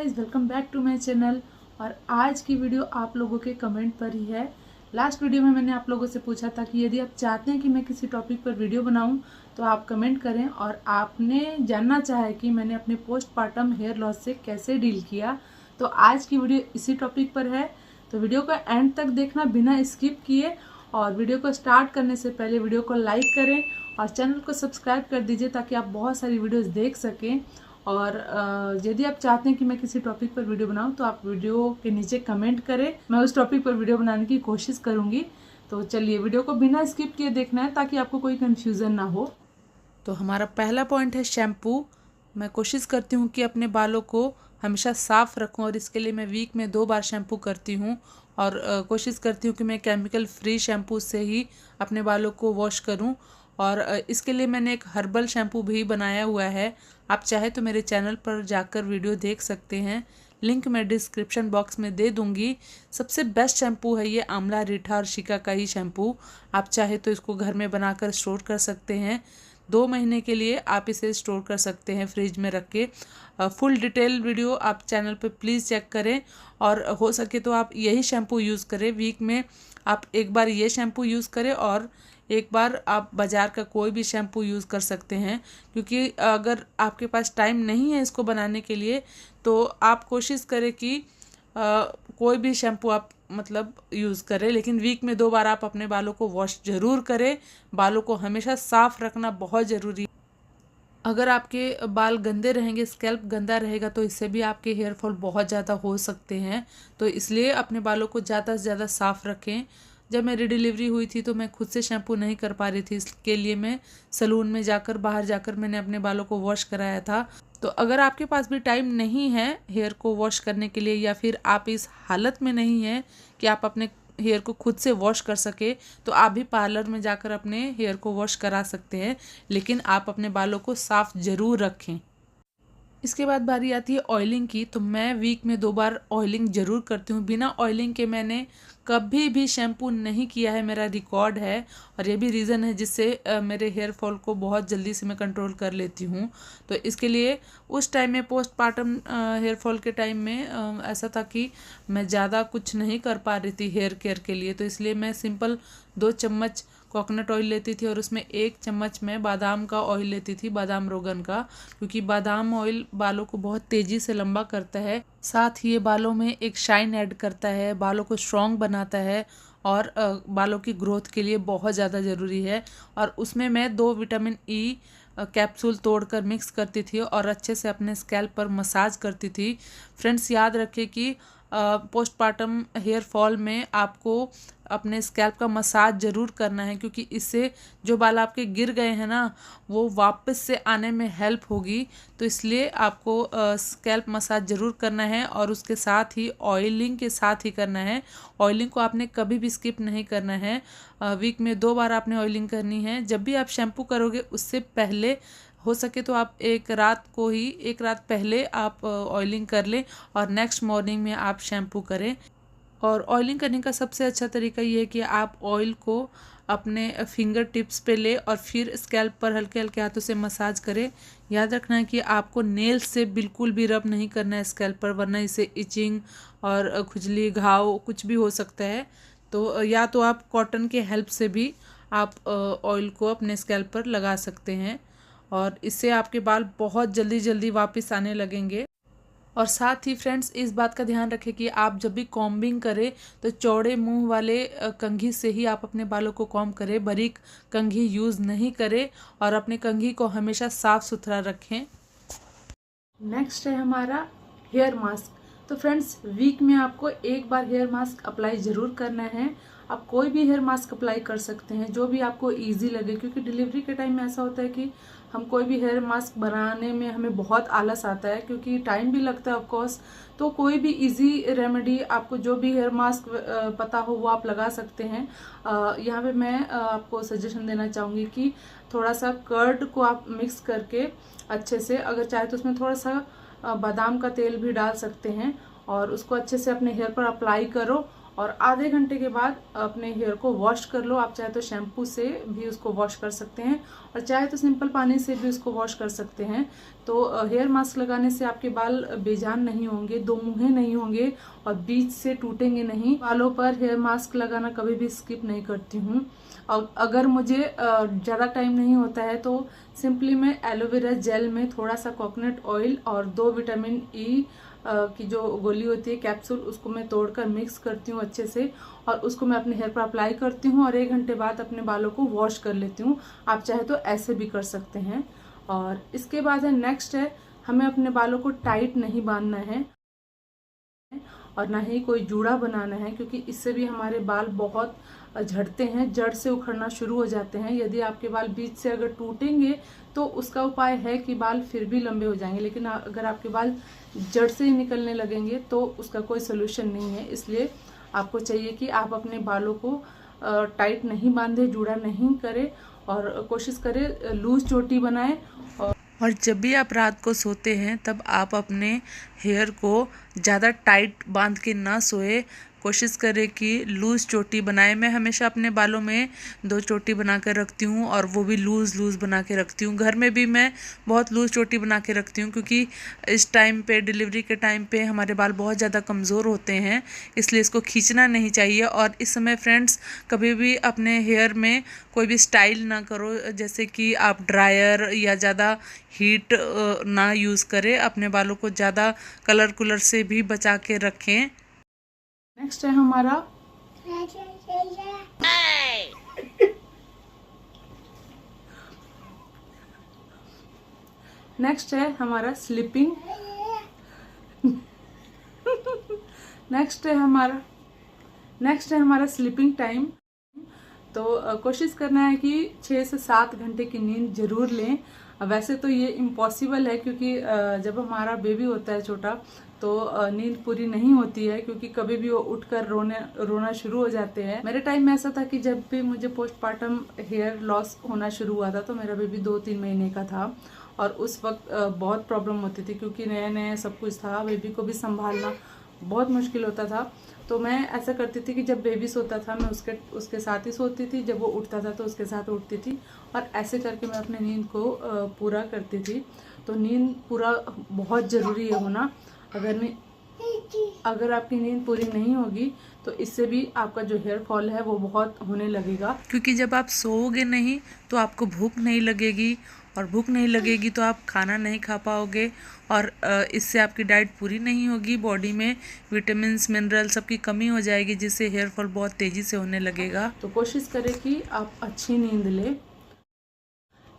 Guys, welcome back to my channel. और आज की वीडियो आप लोगों के कमेंट पर ही है। लास्ट वीडियो में मैंने आप लोगों से पूछा था कि यदि आप चाहते हैं कि मैं किसी टॉपिक पर वीडियो बनाऊं तो आप कमेंट करें, और आपने जानना चाहा है कि मैंने अपने पोस्टपार्टम हेयर लॉस से कैसे डील किया। तो आज की वीडियो इसी टॉपिक पर है, तो वीडियो को एंड तक देखना बिना स्किप किए। और वीडियो को स्टार्ट करने से पहले वीडियो को लाइक करें और चैनल को सब्सक्राइब कर दीजिए ताकि आप बहुत सारी वीडियोस देख सकें। और यदि आप चाहते हैं कि मैं किसी टॉपिक पर वीडियो बनाऊं तो आप वीडियो के नीचे कमेंट करें, मैं उस टॉपिक पर वीडियो बनाने की कोशिश करूंगी। तो चलिए, वीडियो को बिना स्किप किए देखना है ताकि आपको कोई कंफ्यूजन ना हो। तो हमारा पहला पॉइंट है शैम्पू। मैं कोशिश करती हूँ कि अपने बालों को हमेशा साफ़ रखूँ, और इसके लिए मैं वीक में 2 बार शैम्पू करती हूँ। और कोशिश करती हूँ कि मैं केमिकल फ्री शैम्पू से ही अपने बालों को वॉश करूँ। और इसके लिए मैंने एक हर्बल शैम्पू भी बनाया हुआ है। आप चाहे तो मेरे चैनल पर जाकर वीडियो देख सकते हैं, लिंक मैं डिस्क्रिप्शन बॉक्स में दे दूंगी। सबसे बेस्ट शैम्पू है ये आंवला, रीठा और शिका का ही शैम्पू। आप चाहे तो इसको घर में बनाकर स्टोर कर सकते हैं। 2 महीने के लिए आप इसे स्टोर कर सकते हैं फ्रिज में रख के। फुल डिटेल वीडियो आप चैनल पे प्लीज़ चेक करें, और हो सके तो आप यही शैम्पू यूज़ करें। वीक में आप एक बार ये शैम्पू यूज़ करें और एक बार आप बाज़ार का कोई भी शैम्पू यूज़ कर सकते हैं। क्योंकि अगर आपके पास टाइम नहीं है इसको बनाने के लिए तो आप कोशिश करें कि कोई भी शैम्पू आप मतलब यूज़ करें, लेकिन वीक में 2 बार आप अपने बालों को वॉश ज़रूर करें। बालों को हमेशा साफ़ रखना बहुत ज़रूरी है। अगर आपके बाल गंदे रहेंगे, स्कैल्प गंदा रहेगा, तो इससे भी आपके हेयर फॉल बहुत ज़्यादा हो सकते हैं। तो इसलिए अपने बालों को ज़्यादा से ज़्यादा साफ़ रखें। जब मेरी डिलीवरी हुई थी तो मैं खुद से शैम्पू नहीं कर पा रही थी, इसके लिए मैं सलून में जाकर बाहर जाकर मैंने अपने बालों को वॉश कराया था। तो अगर आपके पास भी टाइम नहीं है हेयर को वॉश करने के लिए, या फिर आप इस हालत में नहीं हैं कि आप अपने हेयर को खुद से वॉश कर सके, तो आप भी पार्लर में जाकर अपने हेयर को वॉश करा सकते हैं। लेकिन आप अपने बालों को साफ़ ज़रूर रखें। इसके बाद बारी आती है ऑयलिंग की। तो मैं वीक में 2 बार ऑयलिंग ज़रूर करती हूँ। बिना ऑयलिंग के मैंने कभी भी शैम्पू नहीं किया है, मेरा रिकॉर्ड है। और ये भी रीज़न है जिससे मेरे हेयर फॉल को बहुत जल्दी से मैं कंट्रोल कर लेती हूँ। तो इसके लिए उस टाइम में पोस्टपार्टम हेयर फॉल के टाइम में ऐसा था कि मैं ज़्यादा कुछ नहीं कर पा रही थी हेयर केयर के लिए। तो इसलिए मैं सिंपल 2 चम्मच कोकोनट ऑयल लेती थी और उसमें 1 चम्मच मैं बादाम का ऑयल लेती थी, बादाम रोगन का। क्योंकि बादाम ऑयल बालों को बहुत तेज़ी से लंबा करता है, साथ ही ये बालों में एक शाइन ऐड करता है, बालों को स्ट्रॉन्ग बनाता है, और बालों की ग्रोथ के लिए बहुत ज़्यादा ज़रूरी है। और उसमें मैं 2 विटामिन ई कैप्सूल तोड़कर मिक्स करती थी और अच्छे से अपने स्कैल्प पर मसाज करती थी। फ्रेंड्स, याद रखें कि पोस्टपार्टम हेयर फॉल में आपको अपने स्कैल्प का मसाज ज़रूर करना है, क्योंकि इससे जो बाल आपके गिर गए हैं ना, वो वापस से आने में हेल्प होगी। तो इसलिए आपको स्कैल्प मसाज ज़रूर करना है, और उसके साथ ही ऑयलिंग के साथ ही करना है। ऑयलिंग को आपने कभी भी स्किप नहीं करना है। वीक में 2 बार आपने ऑयलिंग करनी है। जब भी आप शैम्पू करोगे उससे पहले हो सके तो आप एक रात पहले आप ऑयलिंग कर लें, और नेक्स्ट मॉर्निंग में आप शैम्पू करें। और ऑयलिंग करने का सबसे अच्छा तरीका ये है कि आप ऑयल को अपने फिंगर टिप्स पे ले और फिर स्कैल्प पर हल्के हल्के हाथों से मसाज करें। याद रखना है कि आपको नेल्स से बिल्कुल भी रब नहीं करना है स्कैल्प पर, वरना इससे इचिंग और खुजली, घाव कुछ भी हो सकता है। तो या तो आप कॉटन के हेल्प से भी आप ऑयल को अपने स्कैल्प पर लगा सकते हैं, और इससे आपके बाल बहुत जल्दी जल्दी वापस आने लगेंगे। और साथ ही फ्रेंड्स, इस बात का ध्यान रखें कि आप जब भी कॉम्बिंग करें तो चौड़े मुंह वाले कंघी से ही आप अपने बालों को कॉम्ब करें, बारीक कंघी यूज़ नहीं करें, और अपने कंघी को हमेशा साफ़ सुथरा रखें। नेक्स्ट है हमारा हेयर मास्क। तो फ्रेंड्स, वीक में आपको एक बार हेयर मास्क अप्लाई ज़रूर करना है। आप कोई भी हेयर मास्क अप्लाई कर सकते हैं जो भी आपको इजी लगे, क्योंकि डिलीवरी के टाइम में ऐसा होता है कि हम कोई भी हेयर मास्क बनाने में हमें बहुत आलस आता है, क्योंकि टाइम भी लगता है ऑफ कोर्स। तो कोई भी इजी रेमेडी, आपको जो भी हेयर मास्क पता हो वो आप लगा सकते हैं। यहाँ पे मैं आपको सजेशन देना चाहूँगी कि थोड़ा सा कर्ड को आप मिक्स करके अच्छे से, अगर चाहे तो उसमें थोड़ा सा बादाम का तेल भी डाल सकते हैं, और उसको अच्छे से अपने हेयर पर अप्लाई करो, और आधे घंटे के बाद अपने हेयर को वॉश कर लो। आप चाहे तो शैम्पू से भी उसको वॉश कर सकते हैं, और चाहे तो सिंपल पानी से भी उसको वॉश कर सकते हैं। तो हेयर मास्क लगाने से आपके बाल बेजान नहीं होंगे, दो मुँहे नहीं होंगे और बीच से टूटेंगे नहीं। बालों पर हेयर मास्क लगाना कभी भी स्किप नहीं करती हूँ। और अगर मुझे ज़्यादा टाइम नहीं होता है तो सिंपली मैं एलोवेरा जेल में थोड़ा सा कोकोनट ऑयल और 2 विटामिन ई की जो गोली होती है कैप्सूल, उसको मैं तोड़कर मिक्स करती हूँ अच्छे से और उसको मैं अपने हेयर पर अप्लाई करती हूँ और 1 घंटे बाद अपने बालों को वॉश कर लेती हूँ। आप चाहे तो ऐसे भी कर सकते हैं। और इसके बाद है नेक्स्ट है, हमें अपने बालों को टाइट नहीं बांधना है और ना ही कोई जूड़ा बनाना है, क्योंकि इससे भी हमारे बाल बहुत झड़ते हैं, जड़ से उखड़ना शुरू हो जाते हैं। यदि आपके बाल बीच से अगर टूटेंगे तो उसका उपाय है कि बाल फिर भी लंबे हो जाएंगे, लेकिन अगर आपके बाल जड़ से ही निकलने लगेंगे तो उसका कोई सोल्यूशन नहीं है। इसलिए आपको चाहिए कि आप अपने बालों को टाइट नहीं बांधे, जूड़ा नहीं करें और कोशिश करें लूज चोटी बनाएं। और जब भी आप रात को सोते हैं तब आप अपने हेयर को ज़्यादा टाइट बांध के ना सोए, कोशिश करें कि लूज़ चोटी बनाए। मैं हमेशा अपने बालों में 2 चोटी बना कर रखती हूँ और वो भी लूज़ बना के रखती हूँ। घर में भी मैं बहुत लूज़ चोटी बना के रखती हूँ, क्योंकि इस टाइम पे, डिलीवरी के टाइम पे हमारे बाल बहुत ज़्यादा कमज़ोर होते हैं, इसलिए इसको खींचना नहीं चाहिए। और इस समय फ्रेंड्स कभी भी अपने हेयर में कोई भी स्टाइल ना करो, जैसे कि आप ड्रायर या ज़्यादा हीट ना यूज़ करें। अपने बालों को ज़्यादा कलर से भी बचा के रखें। नेक्स्ट है हमारा स्लीपिंग। नेक्स्ट है हमारा स्लीपिंग टाइम। तो कोशिश करना है कि 6 से 7 घंटे की नींद जरूर लें। वैसे तो ये इम्पॉसिबल है, क्योंकि जब हमारा बेबी होता है छोटा तो नींद पूरी नहीं होती है, क्योंकि कभी भी वो उठकर रोना शुरू हो जाते हैं। मेरे टाइम में ऐसा था कि जब भी मुझे पोस्टपार्टम हेयर लॉस होना शुरू हुआ था तो मेरा बेबी 2-3 महीने का था और उस वक्त बहुत प्रॉब्लम होती थी, क्योंकि नया नया सब कुछ था, बेबी को भी संभालना बहुत मुश्किल होता था। तो मैं ऐसा करती थी कि जब बेबी सोता था मैं उसके साथ ही सोती थी, जब वो उठता था तो उसके साथ उठती थी और ऐसे करके मैं अपने नींद को पूरा करती थी। तो नींद पूरा बहुत ज़रूरी है होना। अगर आपकी नींद पूरी नहीं होगी तो इससे भी आपका जो हेयर फॉल है वो बहुत होने लगेगा, क्योंकि जब आप सोओगे नहीं तो आपको भूख नहीं लगेगी और भूख नहीं लगेगी तो आप खाना नहीं खा पाओगे और इससे आपकी डाइट पूरी नहीं होगी। बॉडी में विटामिन्स, मिनरल सबकी कमी हो जाएगी, जिससे हेयर फॉल बहुत तेज़ी से होने लगेगा। तो कोशिश करें कि आप अच्छी नींद लें।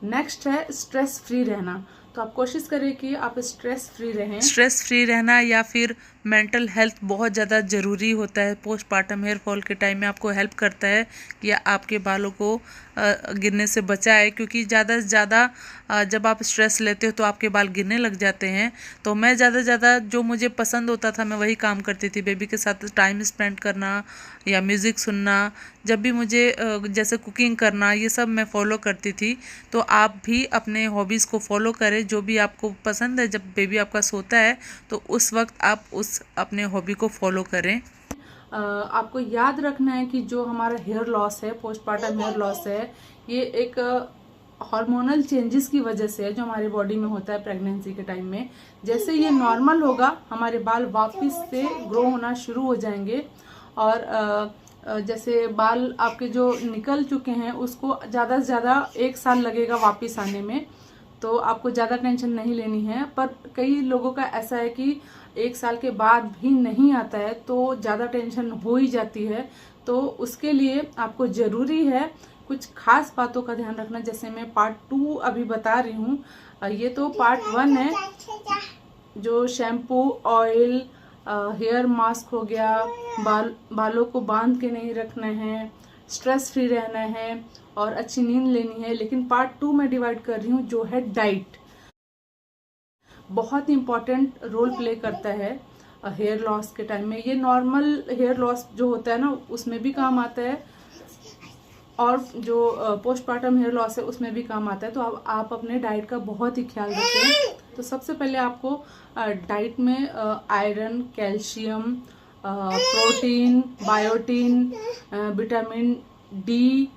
नेक्स्ट है स्ट्रेस फ्री रहना। तो आप कोशिश करें कि आप स्ट्रेस फ्री रहें। स्ट्रेस फ्री रहना या फिर मेंटल हेल्थ बहुत ज़्यादा ज़रूरी होता है। पोस्टपार्टम हेयर फॉल के टाइम में आपको हेल्प करता है कि आपके बालों को गिरने से बचाए, क्योंकि ज़्यादा से ज़्यादा जब आप स्ट्रेस लेते हो तो आपके बाल गिरने लग जाते हैं। तो मैं ज़्यादा से ज़्यादा जो मुझे पसंद होता था मैं वही काम करती थी। बेबी के साथ टाइम स्पेंड करना या म्यूज़िक सुनना, जब भी मुझे जैसे कुकिंग करना, ये सब मैं फॉलो करती थी। तो आप भी अपने हॉबीज़ को फॉलो करें, जो भी आपको पसंद है। जब बेबी आपका सोता है तो उस वक्त आप उस अपने हॉबी को फॉलो करें। आपको याद रखना है कि जो हमारा हेयर लॉस है, पोस्टपार्टम हेयर लॉस है, ये एक हार्मोनल चेंजेस की वजह से है जो हमारे बॉडी में होता है प्रेगनेंसी के टाइम में। जैसे ये नॉर्मल होगा हमारे बाल वापस से ग्रो होना शुरू हो जाएंगे और जैसे बाल आपके जो निकल चुके हैं उसको ज़्यादा से ज़्यादा 1 साल लगेगा वापस आने में, तो आपको ज़्यादा टेंशन नहीं लेनी है। पर कई लोगों का ऐसा है कि 1 साल के बाद भी नहीं आता है तो ज़्यादा टेंशन हो ही जाती है। तो उसके लिए आपको ज़रूरी है कुछ खास बातों का ध्यान रखना, जैसे मैं पार्ट 2 अभी बता रही हूँ। ये तो पार्ट 1 है, जो शैम्पू, ऑयल, हेयर मास्क हो गया, बालों को बांध के नहीं रखना है, स्ट्रेस फ्री रहना है और अच्छी नींद लेनी है। लेकिन पार्ट 2 में डिवाइड कर रही हूँ जो है डाइट। बहुत इंपॉर्टेंट रोल प्ले करता है हेयर लॉस के टाइम में। ये नॉर्मल हेयर लॉस जो होता है ना उसमें भी काम आता है और जो पोस्टपार्टम हेयर लॉस है उसमें भी काम आता है। तो आप अपने डाइट का बहुत ही ख्याल रखें। तो सबसे पहले आपको डाइट में iron, calcium, protein, biotin, vitamin D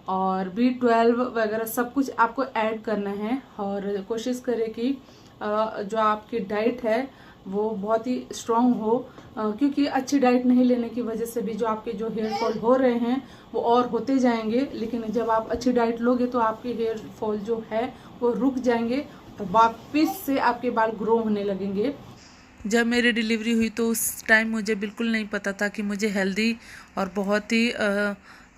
और B12 वगैरह सब कुछ आपको ऐड करना है और कोशिश करें कि जो आपकी डाइट है वो बहुत ही स्ट्रॉन्ग हो, क्योंकि अच्छी डाइट नहीं लेने की वजह से भी जो आपके जो हेयर फॉल हो रहे हैं वो और होते जाएंगे। लेकिन जब आप अच्छी डाइट लोगे तो आपके हेयर फॉल जो है वो रुक जाएंगे और वापस से आपके बाल ग्रो होने लगेंगे। जब मेरी डिलीवरी हुई तो उस टाइम मुझे बिल्कुल नहीं पता था कि मुझे हेल्दी और बहुत ही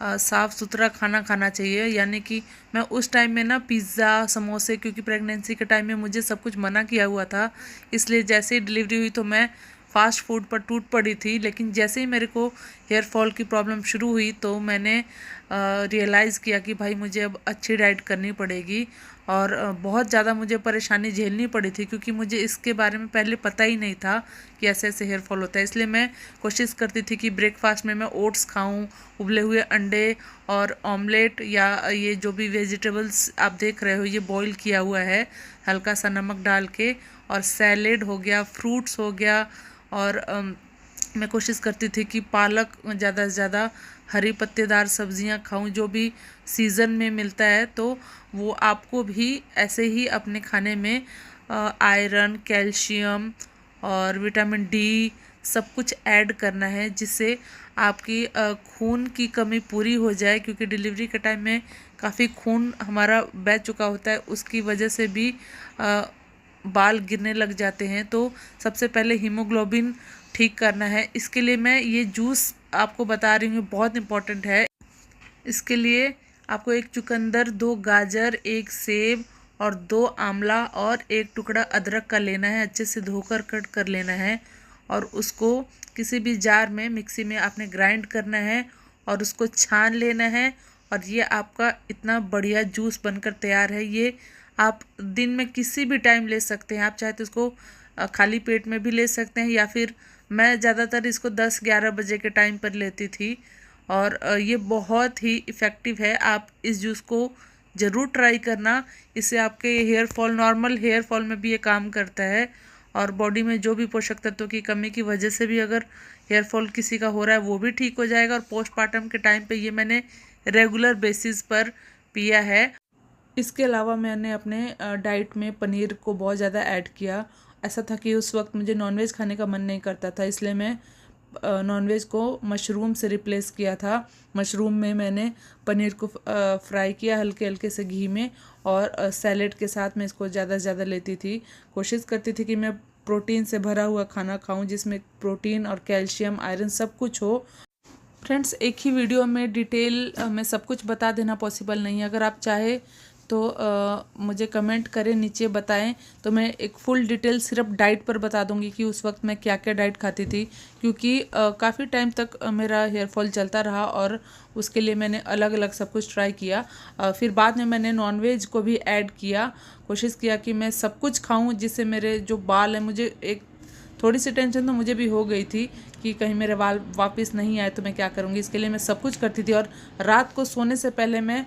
साफ़ सुथरा खाना खाना चाहिए। यानी कि मैं उस टाइम में ना पिज़्ज़ा समोसे, क्योंकि प्रेगनेंसी के टाइम में मुझे सब कुछ मना किया हुआ था, इसलिए जैसे ही डिलीवरी हुई तो मैं फ़ास्ट फूड पर टूट पड़ी थी। लेकिन जैसे ही मेरे को हेयर फॉल की प्रॉब्लम शुरू हुई तो मैंने रियलाइज़ किया कि भाई मुझे अब अच्छी डाइट करनी पड़ेगी। और बहुत ज़्यादा मुझे परेशानी झेलनी पड़ी थी, क्योंकि मुझे इसके बारे में पहले पता ही नहीं था कि ऐसे ऐसे हेयर फॉल होता है। इसलिए मैं कोशिश करती थी कि ब्रेकफास्ट में मैं ओट्स खाऊं, उबले हुए अंडे और ऑमलेट, या ये जो भी वेजिटेबल्स आप देख रहे हो ये बॉईल किया हुआ है हल्का सा नमक डाल के, और सैलेड हो गया, फ्रूट्स हो गया। और मैं कोशिश करती थी कि पालक ज़्यादा से ज़्यादा, हरी पत्तेदार सब्जियां खाऊं जो भी सीज़न में मिलता है। तो वो आपको भी ऐसे ही अपने खाने में आयरन, कैल्शियम और विटामिन डी सब कुछ ऐड करना है, जिससे आपकी खून की कमी पूरी हो जाए। क्योंकि डिलीवरी के टाइम में काफ़ी खून हमारा बह चुका होता है, उसकी वजह से भी बाल गिरने लग जाते हैं। तो सबसे पहले हीमोग्लोबिन ठीक करना है। इसके लिए मैं ये जूस आपको बता रही हूँ, बहुत इम्पॉर्टेंट है। इसके लिए आपको 1 चुकंदर, 2 गाजर, 1 सेब और 2 आंवला और 1 टुकड़ा अदरक का लेना है। अच्छे से धोकर कट कर लेना है और उसको किसी भी जार में, मिक्सी में आपने ग्राइंड करना है और उसको छान लेना है। और ये आपका इतना बढ़िया जूस बनकर तैयार है। ये आप दिन में किसी भी टाइम ले सकते हैं। आप चाहे तो इसको खाली पेट में भी ले सकते हैं, या फिर मैं ज़्यादातर इसको 10-11 बजे के टाइम पर लेती थी। और ये बहुत ही इफ़ेक्टिव है। आप इस जूस को ज़रूर ट्राई करना। इससे आपके hair fall, normal hair fall में भी ये काम करता है। और बॉडी में जो भी पोषक तत्वों की कमी की वजह से भी अगर हेयर फॉल किसी का हो रहा है वो भी ठीक हो जाएगा। और पोस्टपार्टम के टाइम पे ये मैंने रेगुलर बेसिस पर पिया है। इसके अलावा मैंने अपने डाइट में पनीर को बहुत ज़्यादा ऐड किया। ऐसा था कि उस वक्त मुझे नॉनवेज खाने का मन नहीं करता था, इसलिए मैं नॉनवेज को मशरूम से रिप्लेस किया था। मशरूम में मैंने पनीर को फ्राई किया हल्के हल्के से घी में, और सैलेड के साथ मैं इसको ज़्यादा से ज़्यादा लेती थी। कोशिश करती थी कि मैं प्रोटीन से भरा हुआ खाना खाऊं, जिसमें प्रोटीन और कैल्शियम, आयरन सब कुछ हो। फ्रेंड्स, एक ही वीडियो में डिटेल में सब कुछ बता देना पॉसिबल नहीं है। अगर आप चाहे तो मुझे कमेंट करें, नीचे बताएं, तो मैं एक फुल डिटेल सिर्फ डाइट पर बता दूंगी कि उस वक्त मैं क्या क्या डाइट खाती थी। क्योंकि काफ़ी टाइम तक मेरा हेयर फॉल चलता रहा और उसके लिए मैंने अलग अलग सब कुछ ट्राई किया। फिर बाद में मैंने नॉनवेज को भी ऐड किया। कोशिश किया कि मैं सब कुछ खाऊं जिससे मेरे जो बाल हैं, मुझे एक थोड़ी सी टेंशन तो मुझे भी हो गई थी कि कहीं मेरे बाल वापस नहीं आए तो मैं क्या करूँगी। इसके लिए मैं सब कुछ करती थी। और रात को सोने से पहले मैं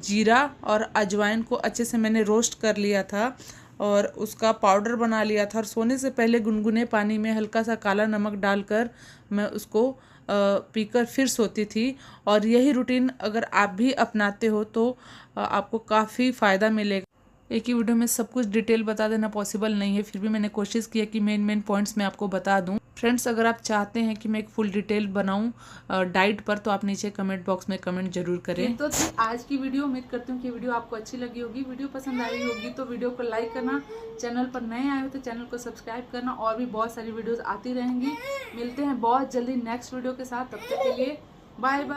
जीरा और अजवाइन को अच्छे से मैंने रोस्ट कर लिया था और उसका पाउडर बना लिया था। और सोने से पहले गुनगुने पानी में हल्का सा काला नमक डालकर मैं उसको पीकर फिर सोती थी। और यही रूटीन अगर आप भी अपनाते हो तो आपको काफ़ी फ़ायदा मिलेगा। एक ही वीडियो में सब कुछ डिटेल बता देना पॉसिबल नहीं है, फिर भी मैंने कोशिश किया कि मेन पॉइंट्स मैं आपको बता दूं। फ्रेंड्स, अगर आप चाहते हैं कि मैं एक फुल डिटेल बनाऊं डाइट पर, तो आप नीचे कमेंट बॉक्स में कमेंट जरूर करें। तो आज की वीडियो, उम्मीद करती हूँ कि वीडियो आपको अच्छी लगी होगी। वीडियो पसंद आई होगी तो वीडियो को लाइक करना, चैनल पर नए आए हो तो चैनल को सब्सक्राइब करना। और भी बहुत सारी वीडियोज़ आती रहेंगी। मिलते हैं बहुत जल्दी नेक्स्ट वीडियो के साथ, तब तक के लिए बाय बाय।